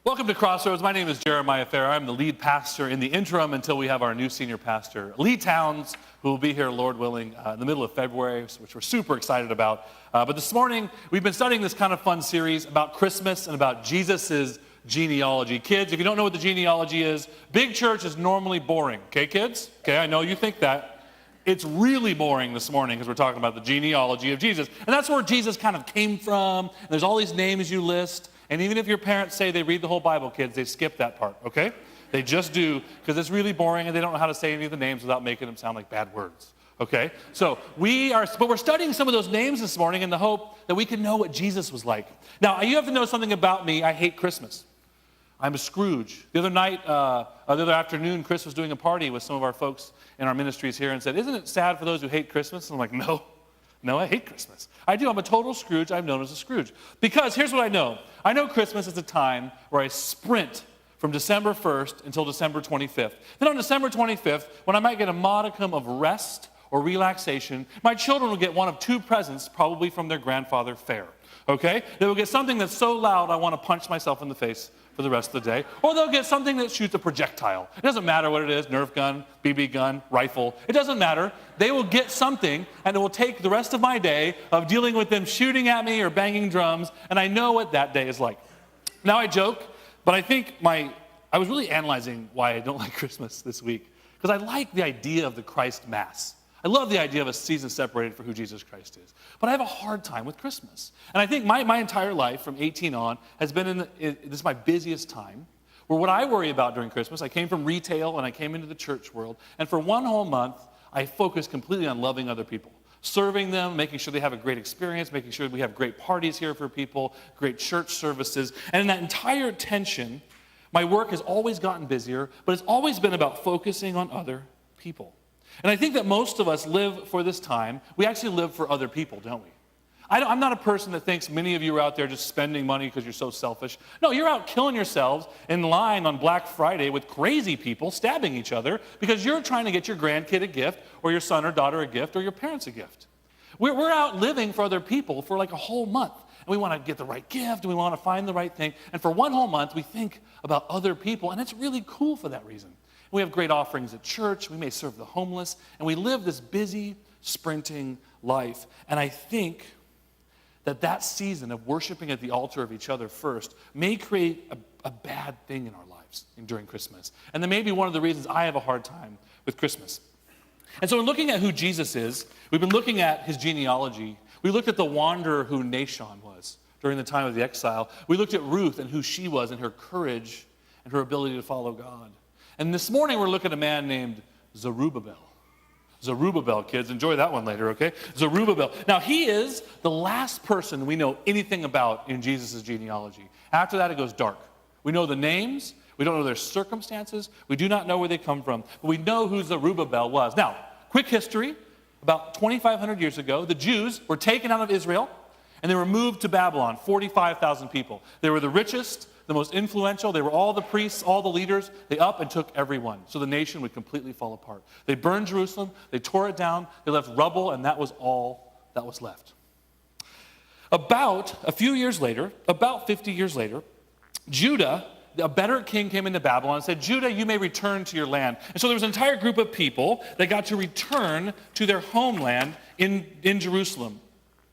Welcome to Crossroads. My name is Jeremiah Fair. I'm the lead pastor in the interim until we have our new senior pastor, Lee Towns, who will be here, Lord willing, in the middle of February, which we're super excited about. But this morning, we've been studying this kind of fun series about Christmas and about Jesus' genealogy. Kids, if you don't know what the genealogy is, big church is normally boring. Okay, kids? Okay, I know you think that. It's really boring this morning because we're talking about the genealogy of Jesus. And that's where Jesus kind of came from. And there's all these names you list. And even if your parents say they read the whole Bible, kids, they skip that part, okay? They just do, because it's really boring and they don't know how to say any of the names without making them sound like bad words, okay? So we're studying some of those names this morning in the hope that we can know what Jesus was like. Now, you have to know something about me. I hate Christmas. I'm a Scrooge. The other afternoon, Chris was doing a party with some of our folks in our ministries here and said, "Isn't it sad for those who hate Christmas?" And I'm like, No, I hate Christmas. I do. I'm a total Scrooge. I'm known as a Scrooge. Because here's what I know. I know Christmas is a time where I sprint from December 1st until December 25th. Then on December 25th, when I might get a modicum of rest or relaxation, my children will get one of two presents, probably from their grandfather Fair. Okay? They will get something that's so loud I want to punch myself in the face for the rest of the day. Or they'll get something that shoots a projectile. It doesn't matter what it is, Nerf gun, BB gun, rifle. It doesn't matter. They will get something, and it will take the rest of my day of dealing with them shooting at me or banging drums, and I know what that day is like. Now I joke, but I think I was really analyzing why I don't like Christmas this week, because I like the idea of the Christ Mass. I love the idea of a season separated for who Jesus Christ is. But I have a hard time with Christmas. And I think my entire life from 18 on has been this is my busiest time, where what I worry about during Christmas, I came from retail and I came into the church world, and for one whole month, I focused completely on loving other people, serving them, making sure they have a great experience, making sure we have great parties here for people, great church services. And in that entire tension, my work has always gotten busier, but it's always been about focusing on other people. And I think that most of us live for this time. We actually live for other people, don't we? I'm not a person that thinks many of you are out there just spending money because you're so selfish. No, you're out killing yourselves in line on Black Friday with crazy people stabbing each other because you're trying to get your grandkid a gift or your son or daughter a gift or your parents a gift. We're out living for other people for like a whole month. And we want to get the right gift, and we want to find the right thing. And for one whole month, we think about other people, and it's really cool for that reason. We have great offerings at church. We may serve the homeless. And we live this busy, sprinting life. And I think that season of worshiping at the altar of each other first may create a bad thing in our lives during Christmas. And that may be one of the reasons I have a hard time with Christmas. And so in looking at who Jesus is, we've been looking at his genealogy. We looked at the wanderer who Nahshon was during the time of the exile. We looked at Ruth and who she was and her courage and her ability to follow God. And this morning, we're looking at a man named Zerubbabel. Zerubbabel, kids. Enjoy that one later, okay? Zerubbabel. Now, he is the last person we know anything about in Jesus' genealogy. After that, it goes dark. We know the names. We don't know their circumstances. We do not know where they come from. But we know who Zerubbabel was. Now, quick history. About 2,500 years ago, the Jews were taken out of Israel, and they were moved to Babylon, 45,000 people. They were the richest, the most influential. They were all the priests, all the leaders. They up and took everyone. So the nation would completely fall apart. They burned Jerusalem. They tore it down. They left rubble, and that was all that was left. About a few years later, about 50 years later, Judah, a better king, came into Babylon and said, "Judah, you may return to your land." And so there was an entire group of people that got to return to their homeland in Jerusalem.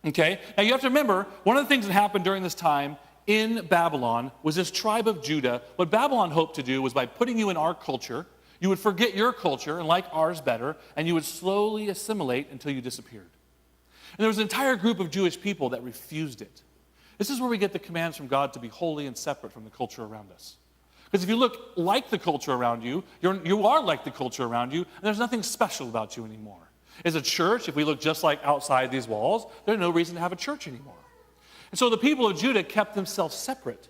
Okay? Now you have to remember, one of the things that happened during this time in Babylon was this tribe of Judah. What Babylon hoped to do was by putting you in our culture, you would forget your culture and like ours better, and you would slowly assimilate until you disappeared. And there was an entire group of Jewish people that refused it. This is where we get the commands from God to be holy and separate from the culture around us. Because if you look like the culture around you, you are like the culture around you, and there's nothing special about you anymore. As a church, if we look just like outside these walls, there's no reason to have a church anymore. And so the people of Judah kept themselves separate,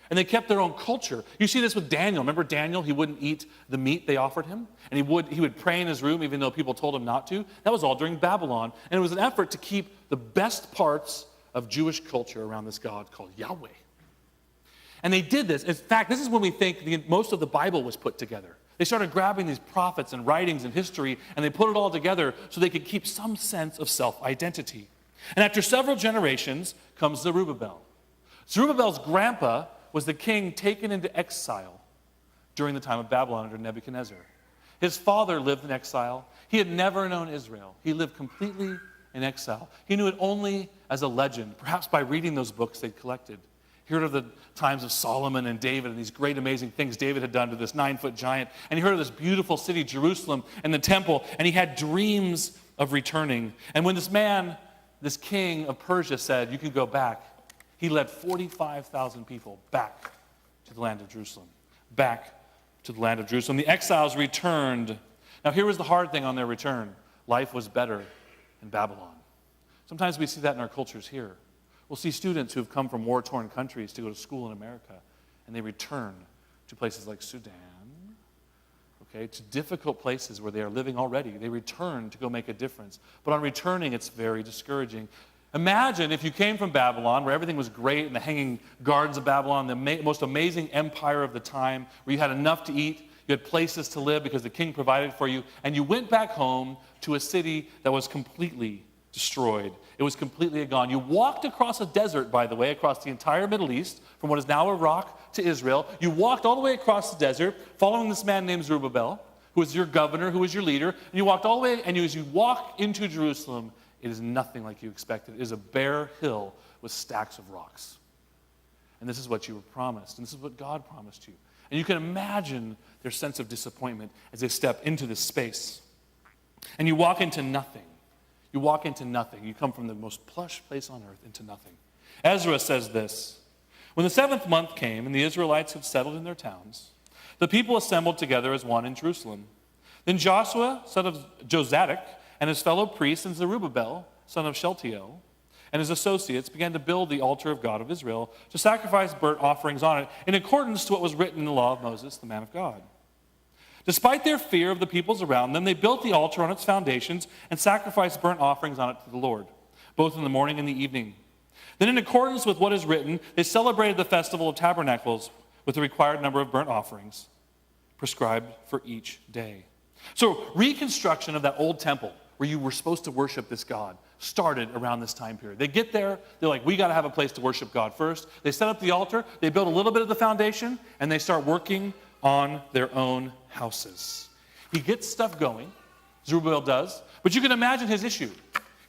and they kept their own culture. You see this with Daniel. Remember Daniel? He wouldn't eat the meat they offered him, and he would pray in his room even though people told him not to. That was all during Babylon, and it was an effort to keep the best parts of Jewish culture around this God called Yahweh. And they did this. In fact, this is when we think most of the Bible was put together. They started grabbing these prophets and writings and history, and they put it all together so they could keep some sense of self-identity. And after several generations comes Zerubbabel. Zerubbabel's grandpa was the king taken into exile during the time of Babylon under Nebuchadnezzar. His father lived in exile. He had never known Israel. He lived completely in exile. He knew it only as a legend, perhaps by reading those books they'd collected. He heard of the times of Solomon and David and these great amazing things David had done to this 9-foot giant. And he heard of this beautiful city, Jerusalem, and the temple, and he had dreams of returning. And when this man, this king of Persia said, you can go back, he led 45,000 people back to the land of Jerusalem. Back to the land of Jerusalem. The exiles returned. Now here was the hard thing on their return. Life was better in Babylon. Sometimes we see that in our cultures here. We'll see students who have come from war-torn countries to go to school in America, and they return to places like Sudan, to difficult places where they are living already. They return to go make a difference. But on returning, it's very discouraging. Imagine if you came from Babylon, where everything was great, in the hanging gardens of Babylon, the most amazing empire of the time, where you had enough to eat, you had places to live because the king provided for you, and you went back home to a city that was completely destroyed. It was completely gone. You walked across a desert, by the way, across the entire Middle East, from what is now Iraq to Israel. You walked all the way across the desert, following this man named Zerubbabel, who was your governor, who was your leader, and you walked all the way, and as you walk into Jerusalem, it is nothing like you expected. It is a bare hill with stacks of rocks. And this is what you were promised, and this is what God promised you. And you can imagine their sense of disappointment as they step into this space. And you walk into nothing. You walk into nothing. You come from the most plush place on earth into nothing. Ezra says this: when the 7th month came and the Israelites had settled in their towns, the people assembled together as one in Jerusalem. Then Joshua, son of Jozadak, and his fellow priests, and Zerubbabel, son of Shealtiel, and his associates began to build the altar of God of Israel, to sacrifice burnt offerings on it, in accordance to what was written in the law of Moses, the man of God. Despite their fear of the peoples around them, they built the altar on its foundations and sacrificed burnt offerings on it to the Lord, both in the morning and the evening. Then in accordance with what is written, they celebrated the festival of tabernacles with the required number of burnt offerings prescribed for each day. So reconstruction of that old temple where you were supposed to worship this God started around this time period. They get there, they're like, we got to have a place to worship God first. They set up the altar, they build a little bit of the foundation, and they start working on their own houses. He gets stuff going, Zerubbabel does, but you can imagine his issue.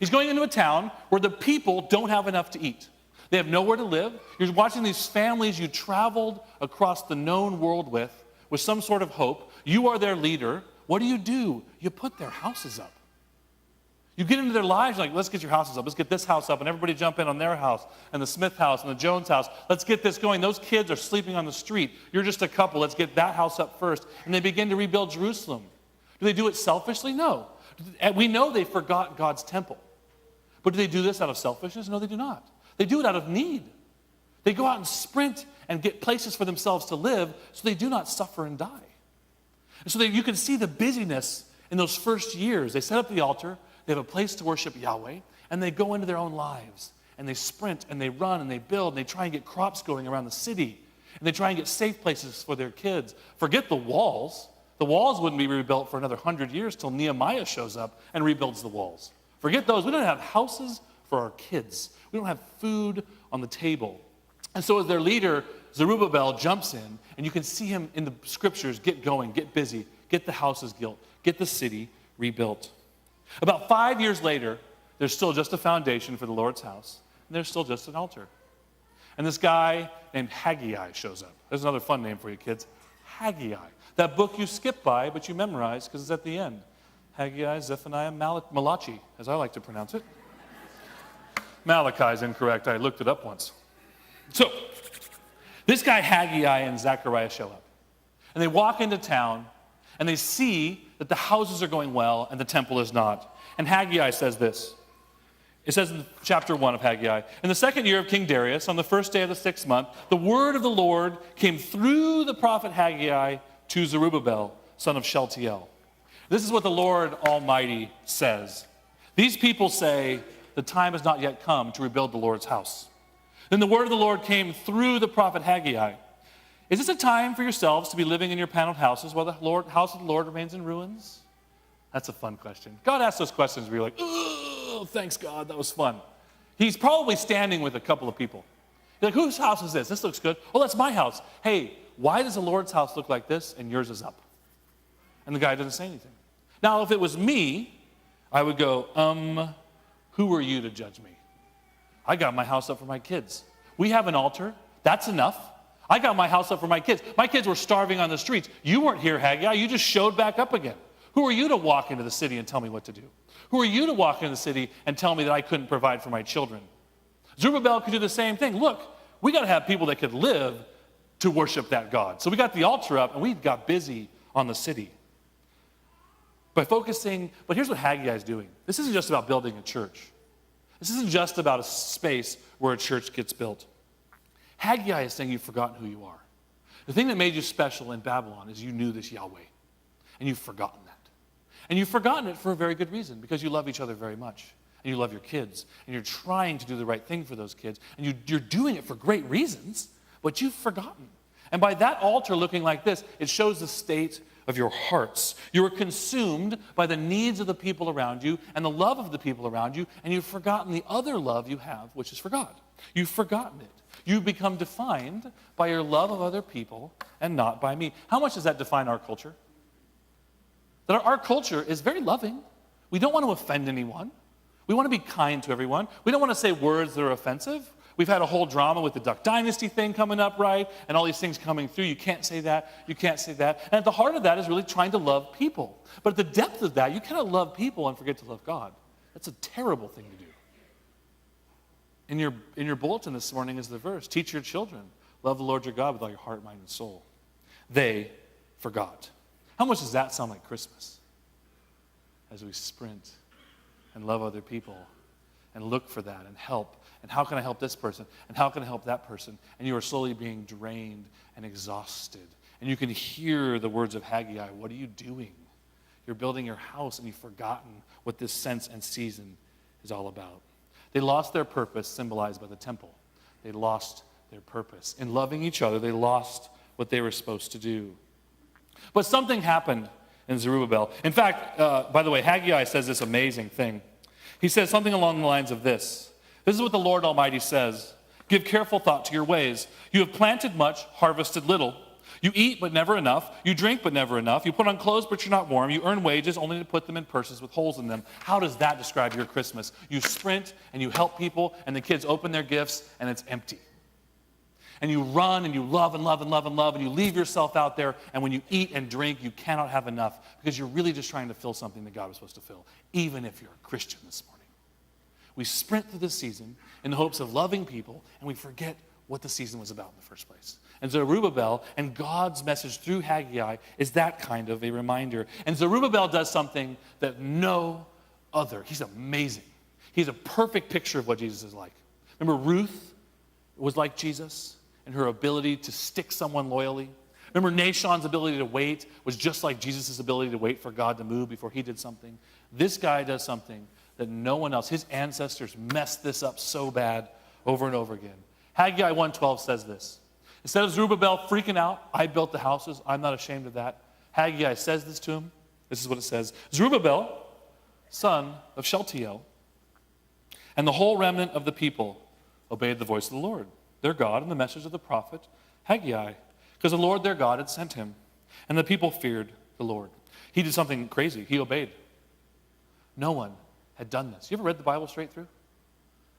He's going into a town where the people don't have enough to eat. They have nowhere to live. You're watching these families you traveled across the known world with some sort of hope. You are their leader. What do? You put their houses up. You get into their lives, you're like, let's get your houses up. Let's get this house up, and everybody jump in on their house, and the Smith house, and the Jones house. Let's get this going. Those kids are sleeping on the street. You're just a couple. Let's get that house up first. And they begin to rebuild Jerusalem. Do they do it selfishly? No. We know they forgot God's temple. But do they do this out of selfishness? No, they do not. They do it out of need. They go out and sprint and get places for themselves to live so they do not suffer and die. And so you can see the busyness in those first years. They set up the altar. They have a place to worship Yahweh, and they go into their own lives, and they sprint, and they run, and they build, and they try and get crops going around the city, and they try and get safe places for their kids. Forget the walls. The walls wouldn't be rebuilt for another 100 years till Nehemiah shows up and rebuilds the walls. Forget those. We don't have houses for our kids. We don't have food on the table. And so as their leader, Zerubbabel, jumps in, and you can see him in the scriptures get going, get busy, get the houses built, get the city rebuilt. About 5 years later, there's still just a foundation for the Lord's house, and there's still just an altar. And this guy named Haggai shows up. There's another fun name for you kids. Haggai. That book you skip by, but you memorize because it's at the end. Haggai, Zephaniah, Malachi, as I like to pronounce it. Malachi is incorrect. I looked it up once. So, this guy Haggai and Zechariah show up. And they walk into town, and they see that the houses are going well and the temple is not. And Haggai says this. It says in chapter 1 of Haggai, in the 2nd year of King Darius, on the 1st day of the 6th month, the word of the Lord came through the prophet Haggai to Zerubbabel, son of Shealtiel. This is what the Lord Almighty says. These people say, the time has not yet come to rebuild the Lord's house. Then the word of the Lord came through the prophet Haggai. Is this a time for yourselves to be living in your paneled houses while the house of the Lord remains in ruins? That's a fun question. God asks those questions where you're like, oh, thanks God, that was fun. He's probably standing with a couple of people. You're like, whose house is this? This looks good. Oh, that's my house. Hey, why does the Lord's house look like this and yours is up? And the guy doesn't say anything. Now, if it was me, I would go, who are you to judge me? I got my house up for my kids. We have an altar. That's enough. I got my house up for my kids. My kids were starving on the streets. You weren't here, Haggai. You just showed back up again. Who are you to walk into the city and tell me what to do? Who are you to walk into the city and tell me that I couldn't provide for my children? Zerubbabel could do the same thing. Look, we got to have people that could live to worship that God. So we got the altar up and we got busy on the city. By focusing, but here's what Haggai is doing. This isn't just about building a church. This isn't just about a space where a church gets built. Haggai is saying you've forgotten who you are. The thing that made you special in Babylon is you knew this Yahweh. And you've forgotten that. And you've forgotten it for a very good reason, because you love each other very much. And you love your kids. And you're trying to do the right thing for those kids. And you're doing it for great reasons, but you've forgotten. And by that altar looking like this, it shows the state of your hearts. You are consumed by the needs of the people around you and the love of the people around you, and you've forgotten the other love you have, which is for God. You've forgotten it. You've become defined by your love of other people and not by me. How much does that define our culture? That our culture is very loving. We don't want to offend anyone. We want to be kind to everyone. We don't want to say words that are offensive. We've had a whole drama with the Duck Dynasty thing coming up, right? And all these things coming through. You can't say that. You can't say that. And at the heart of that is really trying to love people. But at the depth of that, you cannot love people and forget to love God. That's a terrible thing to do. In your bulletin this morning is the verse, teach your children, love the Lord your God with all your heart, mind, and soul. They forgot. How much does that sound like Christmas? As we sprint and love other people and look for that and help. And how can I help this person? And how can I help that person? And you are slowly being drained and exhausted. And you can hear the words of Haggai. What are you doing? You're building your house and you've forgotten what this sense and season is all about. They lost their purpose, symbolized by the temple. They lost their purpose. In loving each other, they lost what they were supposed to do. But something happened in Zerubbabel. In fact, by the way, Haggai says this amazing thing. He says something along the lines of this. This is what the Lord Almighty says. Give careful thought to your ways. You have planted much, harvested little. You eat, but never enough. You drink, but never enough. You put on clothes, but you're not warm. You earn wages only to put them in purses with holes in them. How does that describe your Christmas? You sprint and you help people, and the kids open their gifts, and it's empty. And you run and you love and love and love and love, and you leave yourself out there, and when you eat and drink, you cannot have enough because you're really just trying to fill something that God was supposed to fill, even if you're a Christian this morning. We sprint through this season in the hopes of loving people, and we forget what the season was about in the first place. And Zerubbabel and God's message through Haggai is that kind of a reminder. And Zerubbabel does something that no other. He's amazing. He's a perfect picture of what Jesus is like. Remember, Ruth was like Jesus in her ability to stick someone loyally. Remember, Nashon's ability to wait was just like Jesus' ability to wait for God to move before he did something. This guy does something that no one else, his ancestors messed this up so bad over and over again. Haggai 1:12 says this. Instead of Zerubbabel freaking out, I built the houses, I'm not ashamed of that. Haggai says this to him. This is what it says. Zerubbabel, son of Shealtiel, and the whole remnant of the people obeyed the voice of the Lord, their God, and the message of the prophet Haggai, because the Lord their God had sent him. And the people feared the Lord. He did something crazy. He obeyed. No one had done this. You ever read the Bible straight through?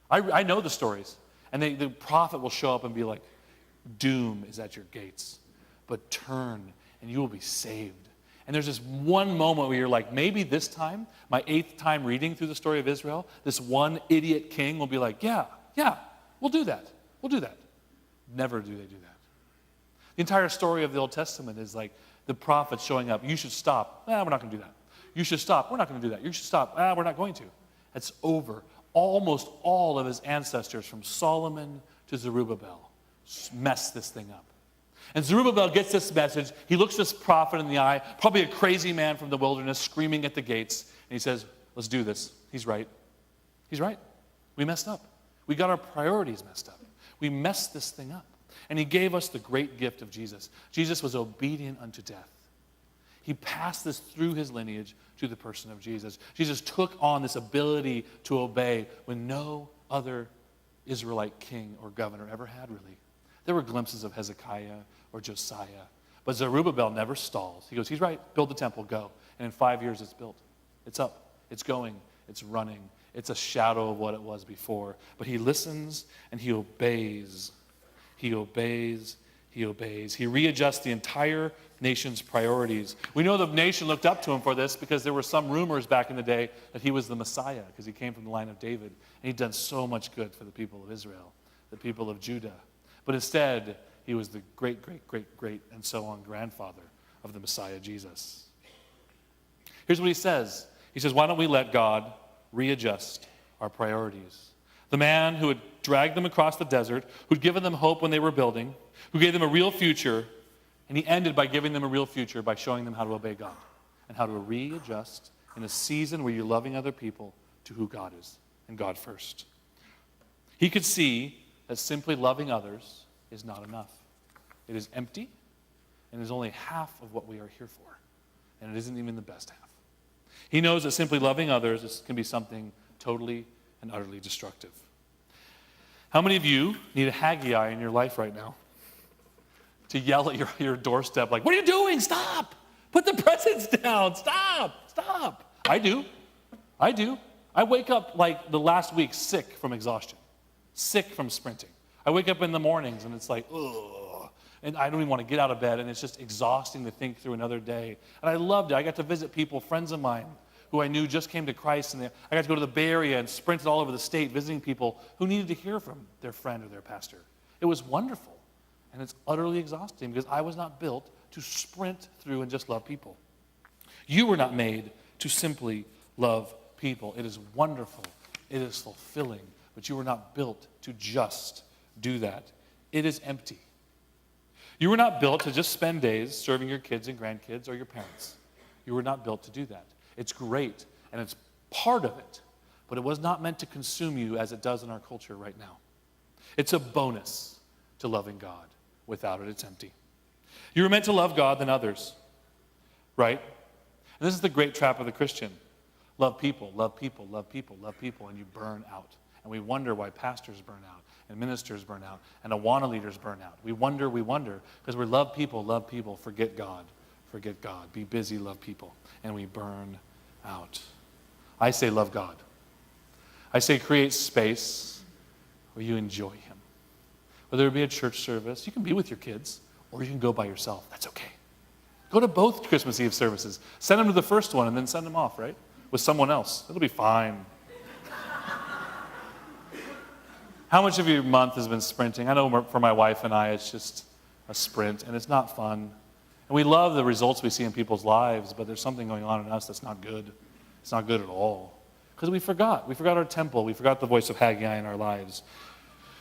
I know the stories. And the prophet will show up and be like, doom is at your gates, but turn and you will be saved. And there's this one moment where you're like, maybe this time, my 8th time reading through the story of Israel, this one idiot king will be like, yeah, we'll do that. We'll do that. Never do they do that. The entire story of the Old Testament is like the prophets showing up. You should stop. We're not going to do that. You should stop. We're not going to do that. You should stop. We're not going to. It's over. Almost all of his ancestors, from Solomon to Zerubbabel, messed this thing up. And Zerubbabel gets this message. He looks this prophet in the eye, probably a crazy man from the wilderness, screaming at the gates. And he says, let's do this. He's right. He's right. We messed up. We got our priorities messed up. We messed this thing up. And he gave us the great gift of Jesus. Jesus was obedient unto death. He passed this through his lineage to the person of Jesus. Jesus took on this ability to obey when no other Israelite king or governor ever had, really. There were glimpses of Hezekiah or Josiah. But Zerubbabel never stalls. He goes, he's right, build the temple, go. And in 5 years it's built. It's up, it's going, it's running. It's a shadow of what it was before. But he listens and he obeys. He obeys. He obeys. He readjusts the entire nation's priorities. We know the nation looked up to him for this because there were some rumors back in the day that he was the Messiah because he came from the line of David. And he'd done so much good for the people of Israel, the people of Judah. But instead, he was the great, great, great, great, and so on grandfather of the Messiah, Jesus. Here's what he says. He says, why don't we let God readjust our priorities? The man who had dragged them across the desert, who'd given them hope when they were building, who gave them a real future, and he ended by giving them a real future by showing them how to obey God and how to readjust in a season where you're loving other people to who God is and God first. He could see that simply loving others is not enough. It is empty, and is only half of what we are here for. And it isn't even the best half. He knows that simply loving others can be something totally and utterly destructive. How many of you need a Haggai in your life right now to yell at your doorstep like, what are you doing? Stop! Put the presents down! Stop! Stop! I do. I wake up like the last week sick from exhaustion, sick from sprinting. I wake up in the mornings and it's like, ugh, and I don't even want to get out of bed, and it's just exhausting to think through another day. And I loved it. I got to visit people, friends of mine, who I knew just came to Christ, and I got to go to the Bay Area and sprinted all over the state visiting people who needed to hear from their friend or their pastor. It was wonderful, and it's utterly exhausting because I was not built to sprint through and just love people. You were not made to simply love people. It is wonderful. It is fulfilling, but you were not built to just do that. It is empty. You were not built to just spend days serving your kids and grandkids or your parents. You were not built to do that. It's great, and it's part of it, but it was not meant to consume you as it does in our culture right now. It's a bonus to loving God. Without it, it's empty. You were meant to love God than others, right? And this is the great trap of the Christian. Love people, love people, love people, love people, and you burn out. And we wonder why pastors burn out, and ministers burn out, and Awana leaders burn out. We wonder, because we love people, forget God. Forget God. Be busy, love people. And we burn out. I say love God. I say create space where you enjoy Him. Whether it be a church service, you can be with your kids, or you can go by yourself. That's okay. Go to both Christmas Eve services. Send them to the first one and then send them off, right? With someone else. It'll be fine. How much of your month has been sprinting? I know for my wife and I, it's just a sprint, and it's not fun. And we love the results we see in people's lives, but there's something going on in us that's not good. It's not good at all. Because we forgot. We forgot our temple. We forgot the voice of Haggai in our lives.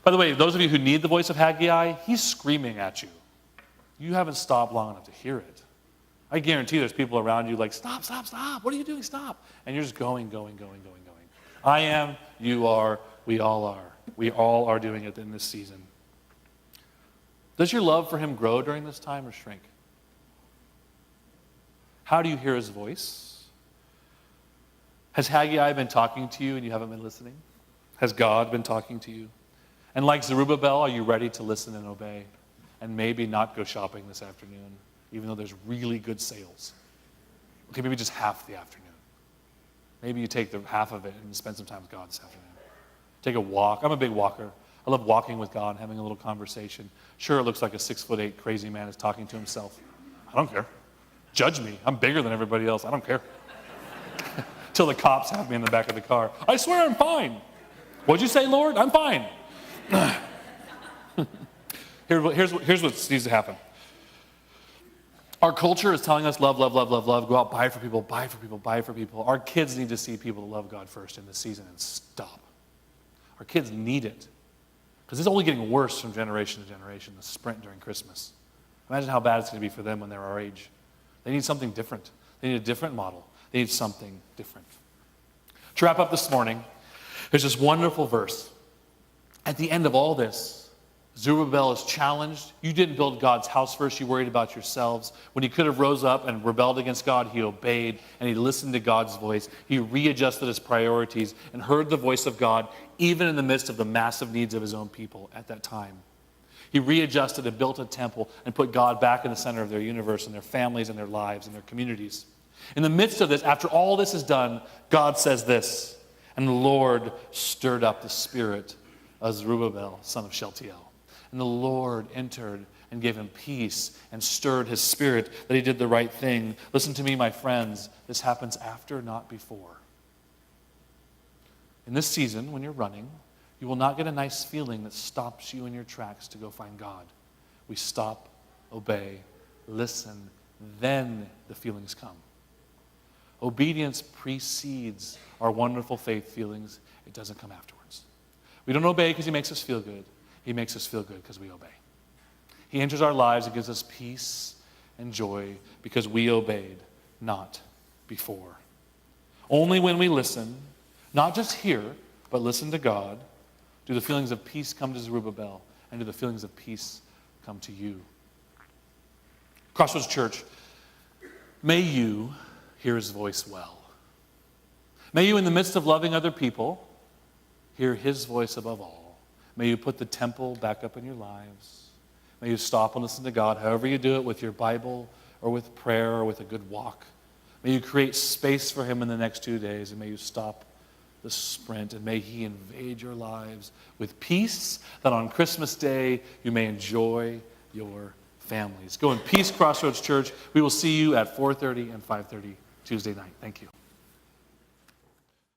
By the way, those of you who need the voice of Haggai, he's screaming at you. You haven't stopped long enough to hear it. I guarantee there's people around you like, stop, stop, stop. What are you doing? Stop. And you're just going. I am, you are, we all are. We all are doing it in this season. Does your love for him grow during this time or shrink? How do you hear his voice? Has Haggai been talking to you and you haven't been listening? Has God been talking to you? And like Zerubbabel, are you ready to listen and obey? And maybe not go shopping this afternoon, even though there's really good sales. Okay, maybe just half the afternoon. Maybe you take the half of it and spend some time with God this afternoon. Take a walk. I'm a big walker. I love walking with God, having a little conversation. Sure, it looks like a 6'8" crazy man is talking to himself. I don't care. Judge me. I'm bigger than everybody else. I don't care. Till the cops have me in the back of the car. I swear I'm fine. What'd you say, Lord? I'm fine. Here's what needs to happen. Our culture is telling us love, love, love, love, love. Go out, buy for people, buy for people, buy for people. Our kids need to see people that love God first in this season and stop. Our kids need it. Because it's only getting worse from generation to generation, the sprint during Christmas. Imagine how bad it's going to be for them when they're our age. They need something different. They need a different model. They need something different. To wrap up this morning, there's this wonderful verse. At the end of all this, Zerubbabel is challenged. You didn't build God's house first. You worried about yourselves. When he could have rose up and rebelled against God, he obeyed and he listened to God's voice. He readjusted his priorities and heard the voice of God, even in the midst of the massive needs of his own people at that time. He readjusted and built a temple and put God back in the center of their universe and their families and their lives and their communities. In the midst of this, after all this is done, God says this, and the Lord stirred up the spirit of Zerubbabel, son of Shealtiel. And the Lord entered and gave him peace and stirred his spirit that he did the right thing. Listen to me, my friends. This happens after, not before. In this season, when you're running, you will not get a nice feeling that stops you in your tracks to go find God. We stop, obey, listen, then the feelings come. Obedience precedes our wonderful faith feelings. It doesn't come afterwards. We don't obey because he makes us feel good. He makes us feel good because we obey. He enters our lives and gives us peace and joy because we obeyed, not before. Only when we listen, not just hear, but listen to God, do the feelings of peace come to Zerubbabel, and do the feelings of peace come to you. Crossroads Church, may you hear his voice well. May you, in the midst of loving other people, hear his voice above all. May you put the temple back up in your lives. May you stop and listen to God, however you do it, with your Bible or with prayer or with a good walk. May you create space for him in the next 2 days, and may you stop the sprint, and may he invade your lives with peace, that on Christmas Day you may enjoy your families. Go in peace, Crossroads Church. We will see you at 4:30 and 5:30 Tuesday night. Thank you.